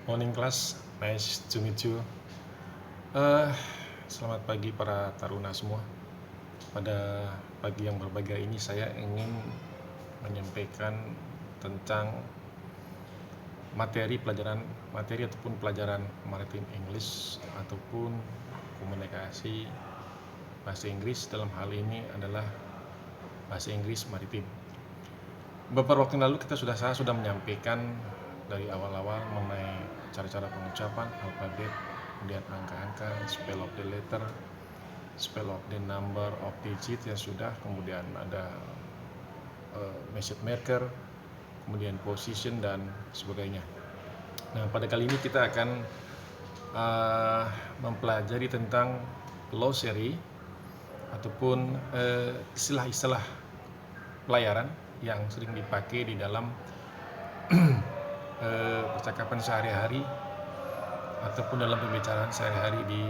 Morning class, nice to meet you. Eh, Selamat pagi para taruna semua. Pada pagi yang berbahagia ini saya ingin menyampaikan tentang materi ataupun pelajaran Maritime English ataupun komunikasi bahasa Inggris. Dalam hal ini adalah bahasa Inggris maritim. Beberapa waktu lalu saya sudah menyampaikan dari awal-awal mengenai cara-cara pengucapan, alfabet, kemudian angka-angka, spell of the letter, spell of the number of digit yang sudah, kemudian ada message marker, kemudian position dan sebagainya. Nah, pada kali ini kita akan mempelajari tentang glossary ataupun istilah-istilah pelayaran yang sering dipakai di dalam percakapan sehari-hari ataupun dalam pembicaraan sehari-hari di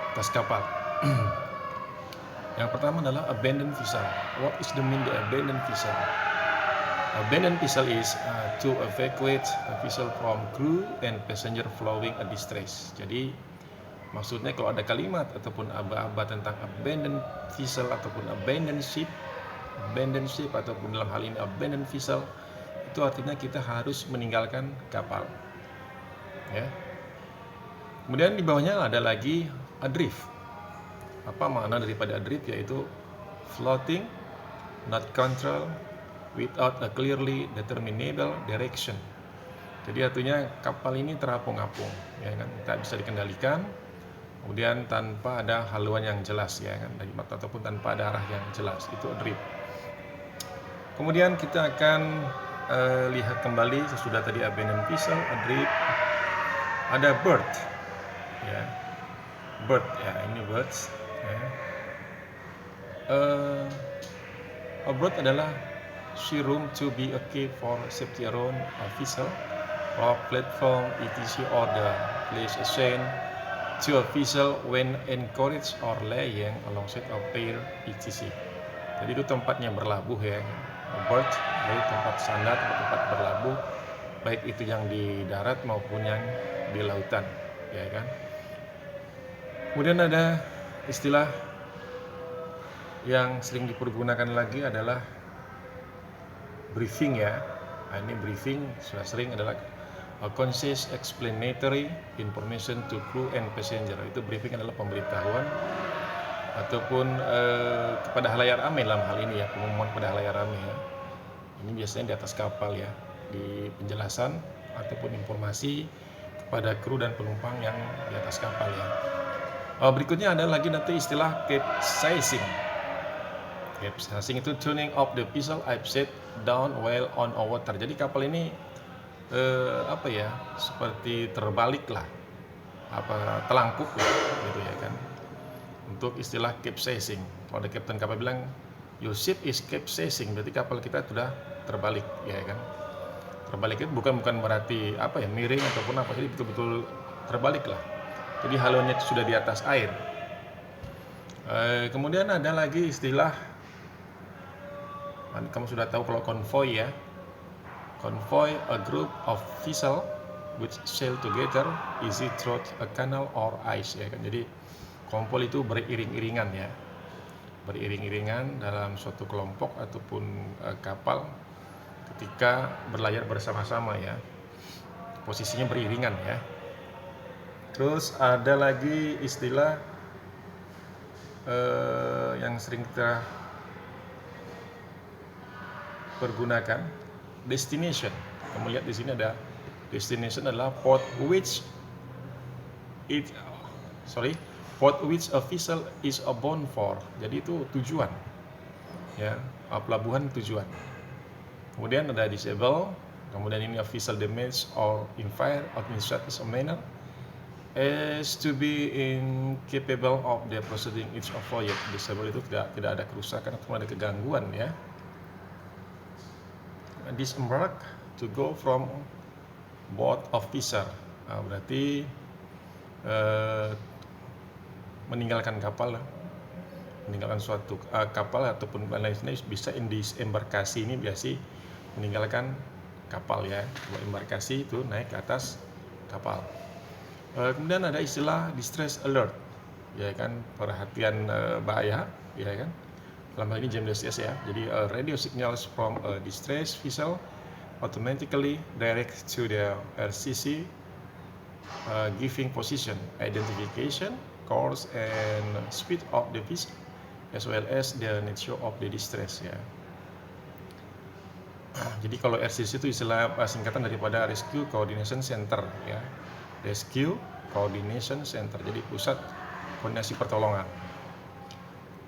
atas kapal. Yang pertama adalah abandon vessel. What is the meaning of abandon vessel? Abandon vessel is to evacuate a vessel from crew and passenger flowing a distress. Jadi maksudnya kalau ada kalimat ataupun aba-aba tentang abandon vessel ataupun abandon ship ataupun dalam hal ini abandon vessel, itu artinya kita harus meninggalkan kapal, ya. Kemudian di bawahnya ada lagi adrift. Apa makna daripada adrift? Yaitu floating, not control, without a clearly determinable direction. Jadi artinya kapal ini terapung-apung, ya kan, tak bisa dikendalikan, kemudian tanpa ada haluan yang jelas, ya kan, dari mata ataupun tanpa ada arah yang jelas, itu adrift. Kemudian kita akan lihat kembali sesudah tadi abandon vessel, adrift, ada bird, ya, bird, ya, ini birds, ya. A bird adalah she room to be a key for safety around a vessel or platform etc. or the place assigned to a vessel when encouraged or laying alongside a pier etc. Jadi itu tempatnya berlabuh, ya, bird, jadi tempat sandar atau tempat berlabuh, baik itu yang di darat maupun yang di lautan, ya kan. Kemudian ada istilah yang sering dipergunakan lagi adalah briefing, ya. Nah, ini briefing sudah sering adalah a concise explanatory information to crew and passenger. Itu briefing adalah pemberitahuan ataupun kepada halayak ramai dalam hal ini, ya, pengumuman pada halayak ramai, ya. Ini biasanya di atas kapal, ya, di penjelasan ataupun informasi kepada kru dan penumpang yang di atas kapal, ya. Berikutnya ada lagi nanti istilah capsizing. Capsizing itu turning off the vessel upside down while on a water. Jadi kapal ini seperti terbalik lah, telangkup lah, gitu, ya kan. Untuk istilah capsizing, kalau ada kapten kapal bilang your ship is capsizing, berarti kapal kita sudah terbalik, ya kan. Terbalik itu bukan berarti miring ataupun apa, jadi betul-betul terbalik lah. Jadi haluannya itu sudah di atas air. Kemudian ada lagi istilah, kamu sudah tahu kalau konvoy, ya. Konvoy, a group of vessel which sail together easy through a canal or ice, ya kan. Jadi konvoy itu beriring-iringan, ya, beriring-iringan dalam suatu kelompok ataupun kapal ketika berlayar bersama-sama, ya, posisinya beriringan, ya. Terus ada lagi istilah yang sering kita pergunakan, destination. Kamu lihat di sini ada destination adalah port which a vessel is bound for. Jadi itu tujuan, ya, pelabuhan tujuan. Kemudian ada disable, kemudian ini a vessel damage or in fire administrative manner as to be incapable of the proceeding its voyage. Disable itu tidak ada kerusakan atau ada kegangguan, ya. Disembark, to go from boat of vessel. Berarti meninggalkan kapal, meninggalkan suatu kapal ataupun lain-lain. Bisa disembarkasi ini biasa meninggalkan kapal ya, sebuah embarkasi itu naik ke atas kapal. Kemudian ada istilah distress alert, ya kan, perhatian bahaya, ya kan. Dalam hal ini GMDSS ya. Jadi radio signals from a distress vessel automatically direct to the RCC, giving position, identification, course, and speed of the vessel, as well as the nature of the distress ya. Jadi kalau RCC itu istilah singkatan daripada Rescue Coordination Center ya. Rescue Coordination Center. Jadi pusat koordinasi pertolongan.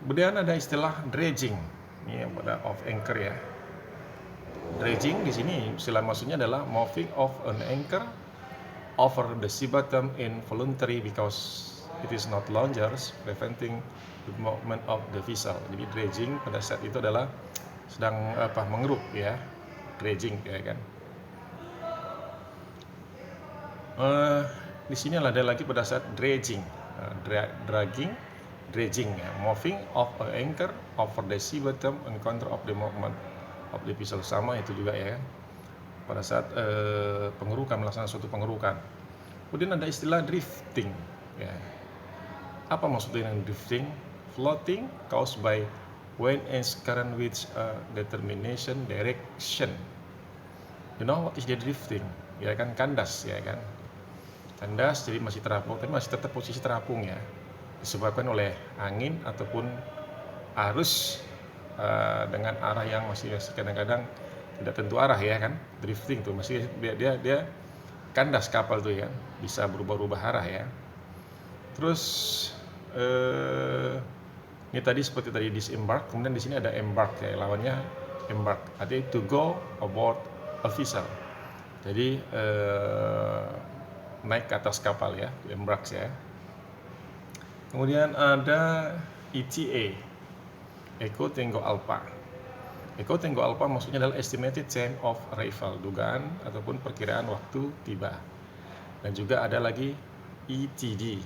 Kemudian ada istilah dredging. Ini yang pada off anchor ya. Dredging di sini istilah maksudnya adalah moving of an anchor over the sea bottom involuntary because it is not longer preventing the movement of the vessel. Jadi dredging pada saat itu adalah sedang mengeruk ya, dredging ya kan. Di sini ada lagi pada saat dredging, dredging ya, moving of an anchor over the sea bottom and control of the movement of the vessel, sama itu juga ya kan. Pada saat pengerukan, melaksanakan suatu pengerukan. Kemudian ada istilah drifting ya. Apa maksudnya dengan drifting? Floating caused by wind and current with determination direction. You know what is the drifting? Ya kan, kandas ya kan. Kandas jadi masih terapung, tapi masih tetap posisi terapung ya. Disebabkan oleh angin ataupun arus dengan arah yang masih kadang-kadang tidak tentu arah ya kan. Drifting tuh masih dia kandas kapal tuh ya, bisa berubah-ubah arah ya. Terus ini tadi seperti tadi disembark, kemudian di sini ada embark ya, lawannya embark, artinya to go aboard a vessel. Jadi naik ke atas kapal ya, embark ya. Kemudian ada ETA, Echo Tango Alpha. Echo Tango Alpha maksudnya adalah estimated time of arrival, dugaan ataupun perkiraan waktu tiba. Dan juga ada lagi ETD,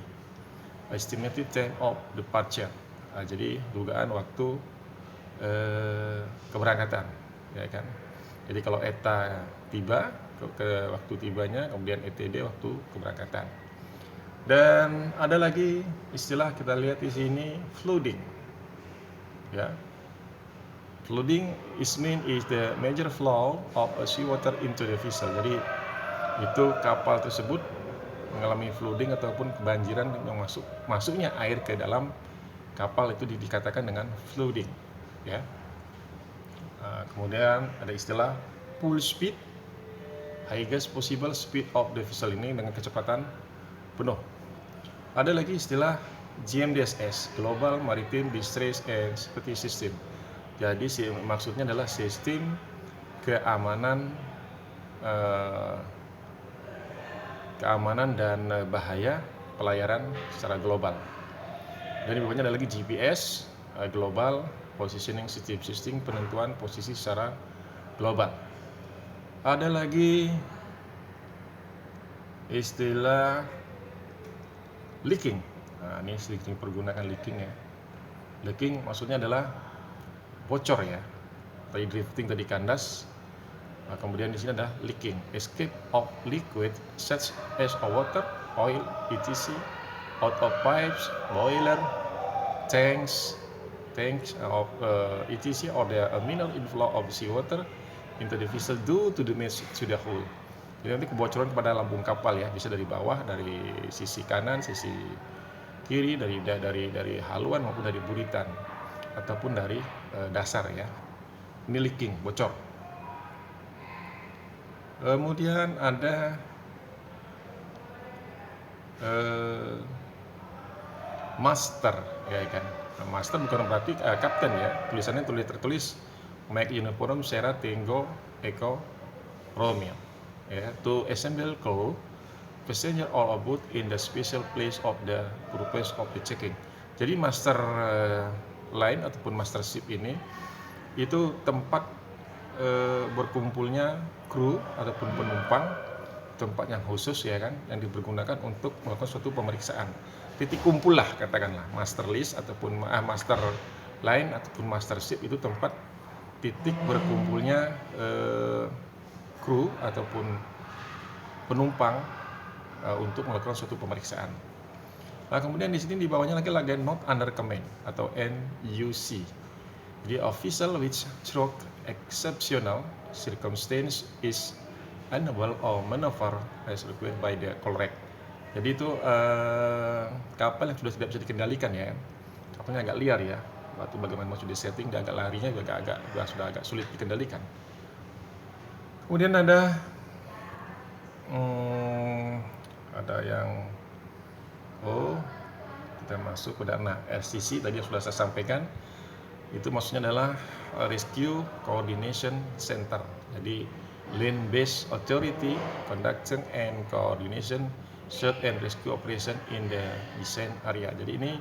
estimated time of departure. Jadi dugaan waktu keberangkatan, ya kan. Jadi kalau ETA tiba ke waktu tibanya, kemudian ETD waktu keberangkatan. Dan ada lagi istilah kita lihat di sini, flooding. Ya. Flooding is the major flow of seawater into the vessel. Jadi itu kapal tersebut mengalami flooding ataupun kebanjiran yang masuknya air ke dalam kapal, itu dikatakan dengan flooding ya. Kemudian ada istilah full speed, highest possible speed of the vessel, ini dengan kecepatan penuh. Ada lagi istilah GMDSS, Global Maritime Distress and Safety System. Jadi maksudnya adalah sistem keamanan dan bahaya pelayaran secara global. Dan berikutnya ada lagi GPS, Global Positioning System, penentuan posisi secara global. Ada lagi istilah leaking. Nah, ini sedikit pergunakan leaking ya. Leaking maksudnya adalah bocor ya. Tadi drifting, tadi kandas. Nah, kemudian di sini ada leaking, escape of liquid such as water, oil, etc. out of pipes, boiler, tanks of etc. or the minimal inflow of seawater into the vessel due to damage to the hull. Jadi nanti kebocoran pada lambung kapal ya, bisa dari bawah, dari sisi kanan, sisi kiri, dari haluan maupun dari buritan ataupun dari dasar ya. Ini leaking, bocor. Kemudian ada master ya kan. Nah, master bukan berarti kapten ya. Tulisannya tertulis Mike Uniform Sierra Tango Echo Romeo. Ya, to assemble crew, passenger all aboard in the special place of the purpose of the checking. Jadi master line ataupun master ship ini itu tempat berkumpulnya kru ataupun penumpang, tempat yang khusus ya kan, yang dipergunakan untuk melakukan suatu pemeriksaan. Titik kumpul lah katakanlah, master list ataupun master line ataupun master ship itu tempat titik berkumpulnya kru ataupun penumpang untuk melakukan suatu pemeriksaan. Nah, kemudian di sini di bawahnya lagi ada not under command atau NUC. Jadi official which through exceptional circumstance is unable or maneuver as required by the correct. Jadi itu kapal yang sudah tidak bisa dikendalikan ya. Kapalnya agak liar ya. Waktu bagaimana sudah disetting, dia agak larinya juga sudah agak sulit dikendalikan. Kemudian ada yang kita masuk pada RCC tadi yang sudah saya sampaikan, itu maksudnya adalah Rescue Coordination Center. Jadi Land Based Authority Conducting and Coordination Search and Rescue Operation in the Descent Area. Jadi ini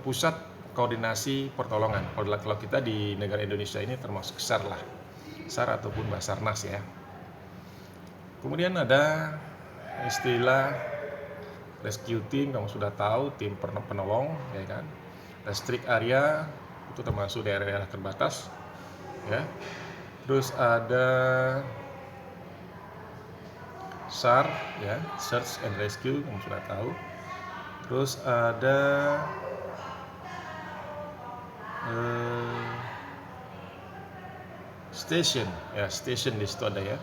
pusat koordinasi pertolongan. Kalau kita di negara Indonesia ini termasuk SAR lah, SAR ataupun Basarnas ya. Kemudian ada istilah rescue team, kamu sudah tahu, tim penolong ya kan. Restrict area itu termasuk daerah-daerah terbatas ya. Terus ada SAR ya, search and rescue, kamu sudah tahu. Terus ada station ya, station di situ ada ya,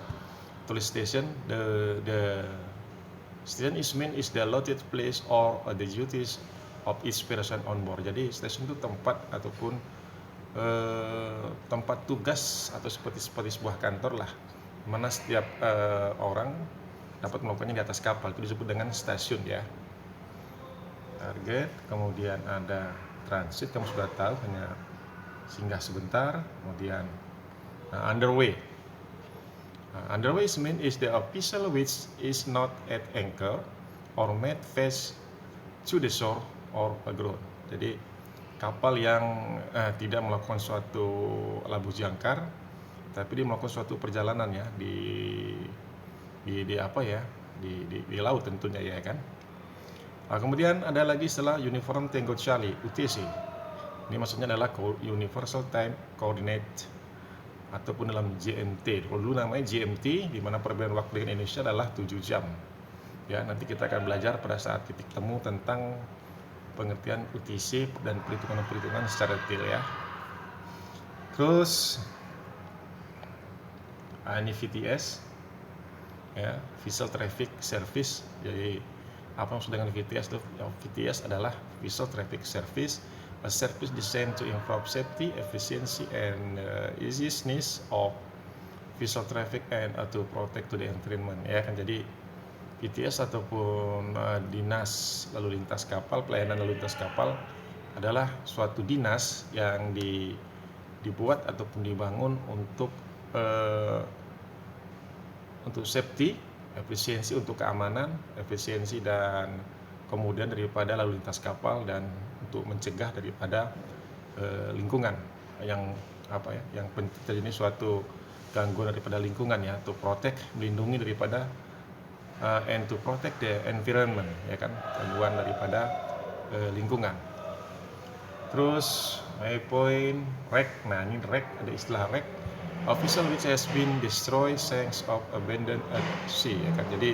tulis station. The station is the allotted place or the duties of each person on board. Jadi station itu tempat ataupun tempat tugas atau seperti sebuah kantor lah, mana setiap orang dapat melakukannya di atas kapal, itu disebut dengan stasiun ya. Target, kemudian ada transit, kamu sudah tahu, hanya singgah sebentar. Kemudian underway. Underway is the official which is not at anchor or made fast to the shore or aground. Jadi kapal yang tidak melakukan suatu labuh jangkar, tapi dia melakukan suatu perjalanan ya di laut tentunya ya kan. Nah, kemudian ada lagi istilah Uniform Tango Charlie (UTC). Ini maksudnya adalah Universal Time Coordinate ataupun dalam GMT. Kalau dulu namanya GMT, di mana perbedaan waktu dengan Indonesia adalah 7 jam. Ya, nanti kita akan belajar pada saat titik temu tentang pengertian UTC dan perhitungan-perhitungan secara detail ya. Terus ini VTS ya, Vessel Traffic Service. Jadi apa maksud dengan VTS itu? VTS adalah Vessel Traffic Service, a service designed to improve safety, efficiency, and easiness of vessel traffic and to protect to the environment ya kan. Jadi VTS ataupun dinas lalu lintas kapal, pelayanan lalu lintas kapal adalah suatu dinas yang dibuat ataupun dibangun untuk safety, efisiensi, untuk keamanan, efisiensi dan kemudian daripada lalu lintas kapal, dan untuk mencegah daripada lingkungan yang terjadi suatu gangguan daripada lingkungan ya, to protect, melindungi daripada and to protect the environment ya kan, gangguan daripada lingkungan. Terus point wreck. Nah, ini wreck, ada istilah wreck, official which has been destroyed thanks of abandoned at sea ya kan. Jadi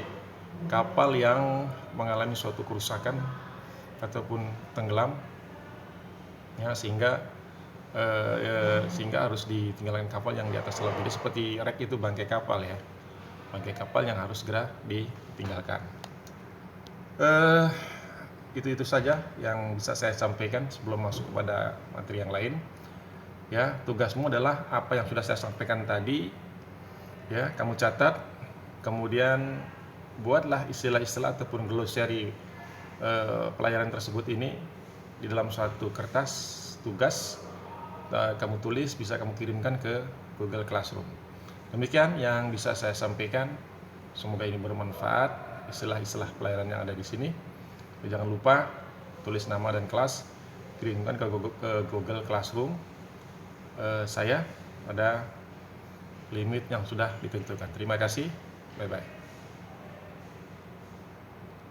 kapal yang mengalami suatu kerusakan ataupun tenggelam ya, sehingga harus ditinggalkan kapal yang di atas laut. Jadi seperti wreck itu bangkai kapal ya, bangkai kapal yang harus segera ditinggalkan. Itu saja yang bisa saya sampaikan sebelum masuk kepada materi yang lain ya. Tugasmu adalah apa yang sudah saya sampaikan tadi ya, kamu catat, kemudian buatlah istilah-istilah ataupun glosary pelajaran tersebut ini di dalam suatu kertas tugas, kamu tulis, bisa kamu kirimkan ke Google Classroom. Demikian yang bisa saya sampaikan, semoga ini bermanfaat istilah-istilah pelajaran yang ada di sini. Jangan lupa tulis nama dan kelas, kirimkan ke Google Classroom saya pada limit yang sudah ditentukan. Terima kasih, bye bye.